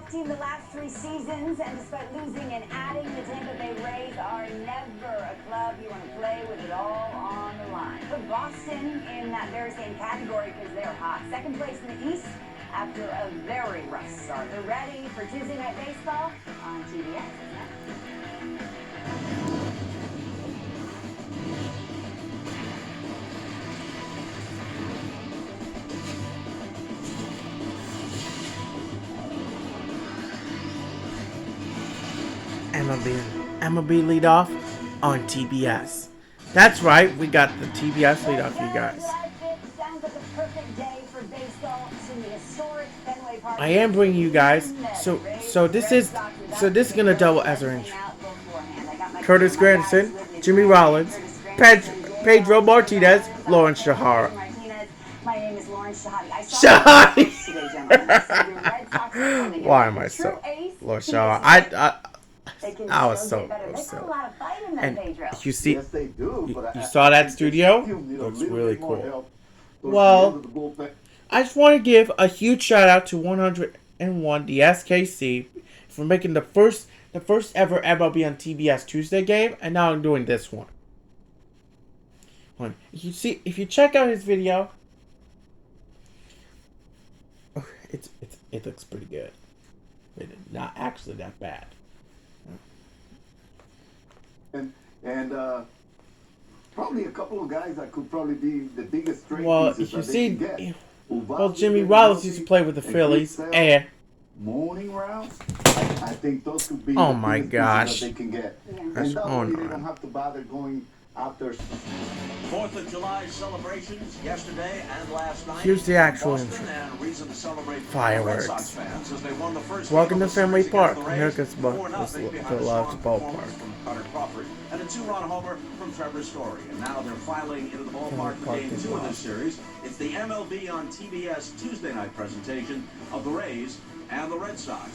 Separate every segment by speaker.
Speaker 1: playoff team the last 3 seasons, and despite losing and adding, the Tampa Bay Rays are never a club you want to play with it all on the line. Put Boston in that very same category because they're hot. Second place in the East after a very rough start. They're ready for Tuesday Night Baseball on TBS.
Speaker 2: MLB Leadoff on TBS. That's right, we got the TBS Leadoff, you guys. I am bringing you guys. So this is gonna double as our intro. Curtis Granderson, Jimmy Rollins, Pedro Martinez, Lawrence Shahara.
Speaker 1: My name is Lawrence Shahadi.
Speaker 2: Why am I so Lord Shahara? I was so and you see, you saw that studio? Looks really cool. Well, I just want to give a huge shout out to 101 the SKC for making the first ever MLB on TBS Tuesday game, and now I'm doing this one. If you check out his video, it looks pretty good. It's not actually that bad.
Speaker 3: And probably a couple of guys that could probably be the biggest strength.
Speaker 2: Well, if you see, Jimmy Rollins used to play with the Phillies, and
Speaker 3: morning rounds, I think those could be.
Speaker 2: Oh my gosh!
Speaker 3: That they can get. And
Speaker 2: That's
Speaker 3: they don't have to bother going after
Speaker 4: 4th of July celebrations yesterday and last night.
Speaker 2: Here's the actual intro. Fireworks. Welcome to Family Park, America's the largest ballpark.
Speaker 4: And a 2-run homer from Trevor Story. And now they're filing into the ballpark for Game 2 of this series. It's the MLB on TBS Tuesday night presentation of the Rays and the Red Sox.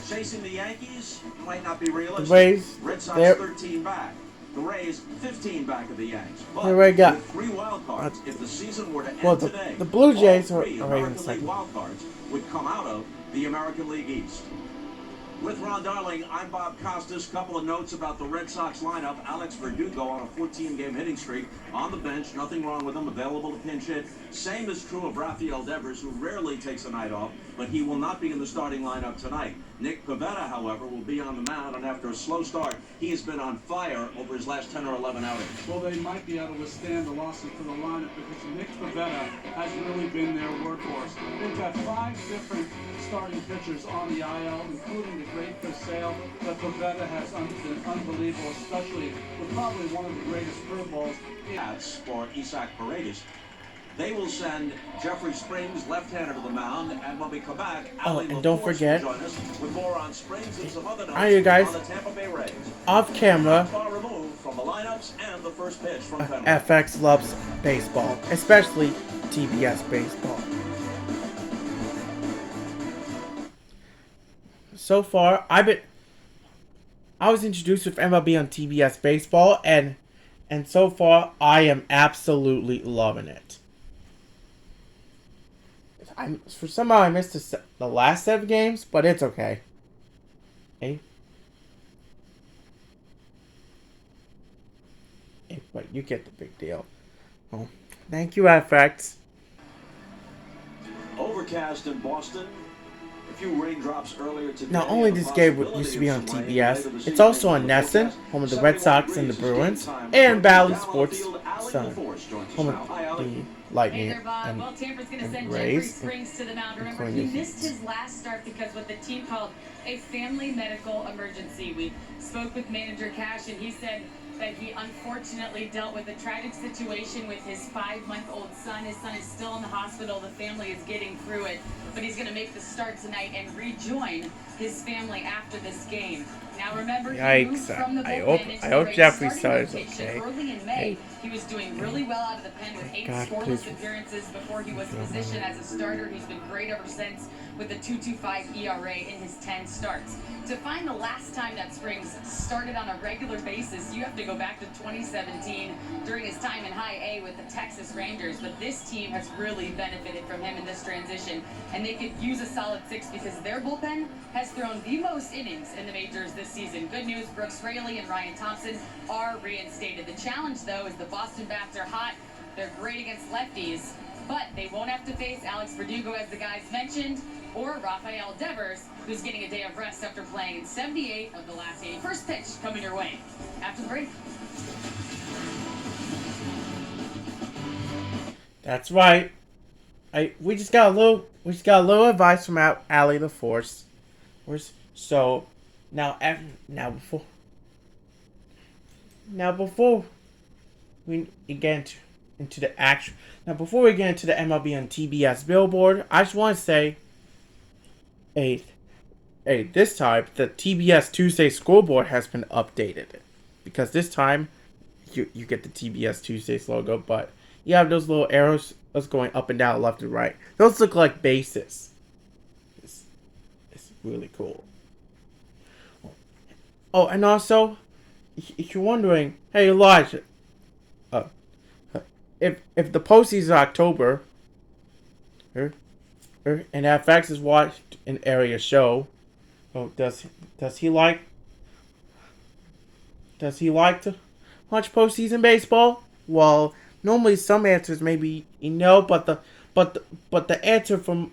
Speaker 4: Chasing the Yankees might not be realistic.
Speaker 2: The Rays,
Speaker 4: Red Sox 13 back. The Rays 15 back of the Yanks. But
Speaker 2: with
Speaker 4: 3 wild cards, if the season were to end today,
Speaker 2: the Blue Jays
Speaker 4: all
Speaker 2: are
Speaker 4: 3
Speaker 2: in
Speaker 4: American League
Speaker 2: second.
Speaker 4: wild cards would come out of the American League East. With Ron Darling, I'm Bob Costas. Couple of notes about the Red Sox lineup. Alex Verdugo on a 14-game hitting streak. On the bench, nothing wrong with him, available to pinch hit. Same is true of Rafael Devers, who rarely takes a night off, but he will not be in the starting lineup tonight. Nick Pivetta, however, will be on the mound, and after a slow start, he has been on fire over his last 10 or 11 outings.
Speaker 5: Well, they might be able to withstand the losses to the lineup because Nick Pivetta has really been their workhorse. They've got 5 different starting pitchers on the IL, including the great Chris Sale, but Pivetta has been unbelievable, especially with probably one of the greatest curveballs.
Speaker 4: That's for Isaac Paredes. They will send Jeffrey Springs, left-hander, to the mound, and when we come back,
Speaker 2: and don't forget,
Speaker 4: join us with more on Springs and some other notes
Speaker 2: are you guys
Speaker 4: on the Tampa Bay Rays.
Speaker 2: Off camera?
Speaker 4: Far removed from the lineups and the first pitch from Fenway.
Speaker 2: FX loves baseball, especially TBS baseball. So far, I was introduced with MLB on TBS baseball, and so far I am absolutely loving it. For somehow I missed the last 7 games, but it's okay. But you get the big deal. Well, thank you, FX.
Speaker 4: Overcast in Boston. A few raindrops earlier today.
Speaker 2: Not only this game used to be on TBS, it's also on NESN, home of the Red Sox and the Bruins, and Bally Sports Sun, home of the Lightning and Rays.
Speaker 6: Springs to the mound. Remember, he missed his last start because what the team called a family medical emergency. We spoke with manager Cash, and he said that he unfortunately dealt with a tragic situation with his 5-month-old son. His son is still in the hospital. The family is getting through it, but he's going to make the start tonight and rejoin his family after this game. Now remember, he moved
Speaker 2: Yikes!
Speaker 6: from the
Speaker 2: I
Speaker 6: bullpen
Speaker 2: hope
Speaker 6: into the
Speaker 2: Jeffrey
Speaker 6: starting
Speaker 2: Star's
Speaker 6: rotation
Speaker 2: okay.
Speaker 6: early in May. He was doing really well out of the pen with 8
Speaker 2: God,
Speaker 6: scoreless
Speaker 2: please.
Speaker 6: appearances before he was positioned as a starter. He's been great ever since with a 2.25 ERA in his 10 starts. To find the last time that Springs started on a regular basis, you have to go back to 2017 during his time in High A with the Texas Rangers. But this team has really benefited from him in this transition, and they could use a solid 6 because their bullpen has thrown the most innings in the majors this season. Good news, Brooks Raley and Ryan Thompson are reinstated. The challenge, though, is the Boston bats are hot. They're great against lefties, but they won't have to face Alex Verdugo, as the guys mentioned, or Rafael Devers, who's getting a day of rest after playing in 78 of the last 80. First pitch coming your way after the break.
Speaker 2: That's right. We just got a little advice from Allie the Force. So now before we get into the action, before we get into the MLB on TBS Billboard, I just want to say, this time the TBS Tuesdays scoreboard has been updated, because this time you get the TBS Tuesdays logo, but you have those little arrows that's going up and down, left and right. Those look like bases. It's really cool. Oh, and also, if you're wondering, hey Elijah, if the postseason is October, and FX has watched an area show, does he like to watch postseason baseball? Well, normally some answers maybe no, but the answer for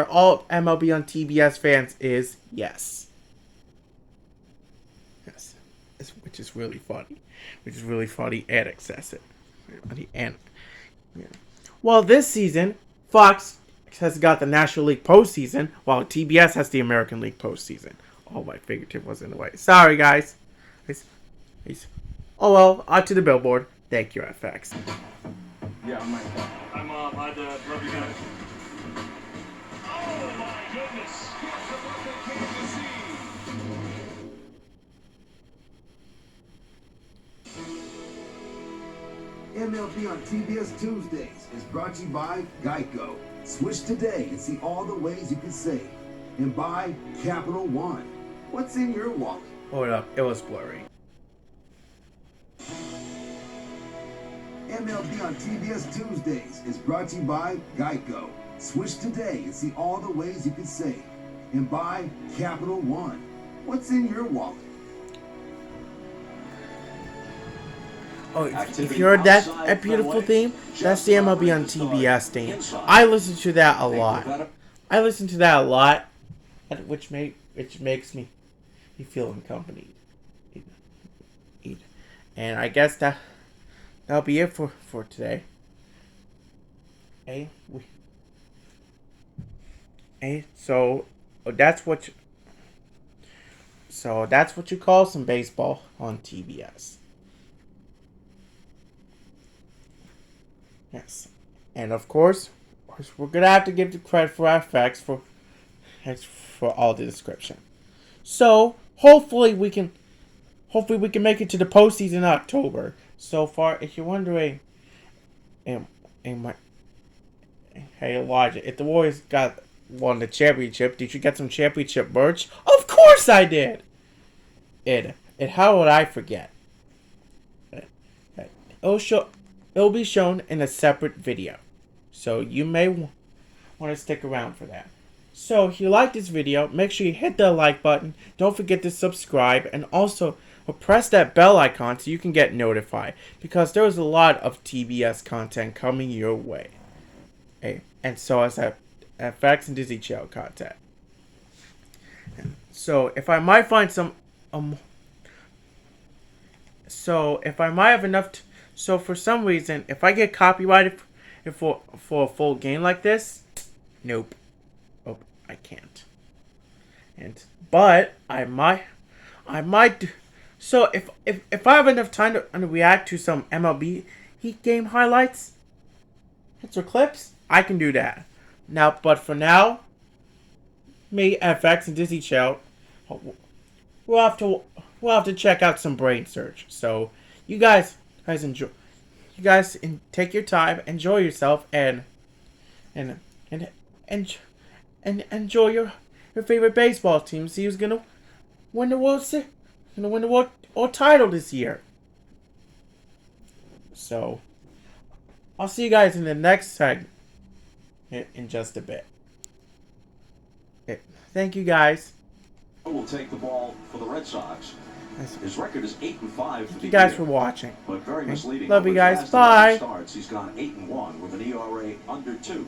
Speaker 2: all MLB on TBS fans is yes. Yes, which is really funny. And excessive. Well, this season, Fox has got the National League postseason, while TBS has the American League postseason. Oh, my fingertip was in the way. Sorry, guys. Oh well, on to the Billboard. Thank you, FX.
Speaker 3: Yeah, I'm
Speaker 5: I'm glad to love you guys.
Speaker 7: Oh my goodness. Here's the look they came to see.
Speaker 3: MLB on TBS Tuesdays is brought to you by Geico. Switch today and see all the ways you can save. And buy Capital One. What's in your wallet?
Speaker 2: Hold up, it was blurry.
Speaker 3: MLB on TBS Tuesdays is brought to you by Geico. Switch today and see all the ways you can save. And buy Capital One. What's in your wallet?
Speaker 2: Oh, if you heard that beautiful theme, that's the MLB on TBS theme. I listen to that a lot. Which makes me feel accompanied. And I guess that'll be it for today. So that's what you call some baseball on TBS. Yes, and of course we're gonna have to give the credit for FX for all the description. So hopefully we can make it to the postseason in October. So far, if you're wondering, hey Elijah, if the Warriors won the championship, did you get some championship merch? Of course I did. And how would I forget? It'll be shown in a separate video, so you may want to stick around for that. So if you like this video, make sure you hit the like button. Don't forget to subscribe, and also press that bell icon so you can get notified, because there's a lot of TBS content coming your way. And so is that FX and Disney Channel content. So if I might find some if I might have enough so for some reason, if I get copyrighted for a full game like this, nope. Oh, I can't. But I might do. So if I have enough time to react to some MLB Heat game highlights, hits or clips, I can do that. But for now, me, FX, and Disney Channel, we'll have to check out some brain surge. So you guys enjoy. You guys take your time, enjoy yourself, and enjoy your favorite baseball team. See who's gonna win the World title this year. So I'll see you guys in the next segment in just a bit. Thank you guys.
Speaker 4: Will take the ball for the Red Sox. His record is 8-5 for the year.
Speaker 2: Thank you guys for watching.
Speaker 4: But very misleading.
Speaker 2: Love you guys. Bye.
Speaker 4: Starts. He's gone 8-1 with an ERA under 2.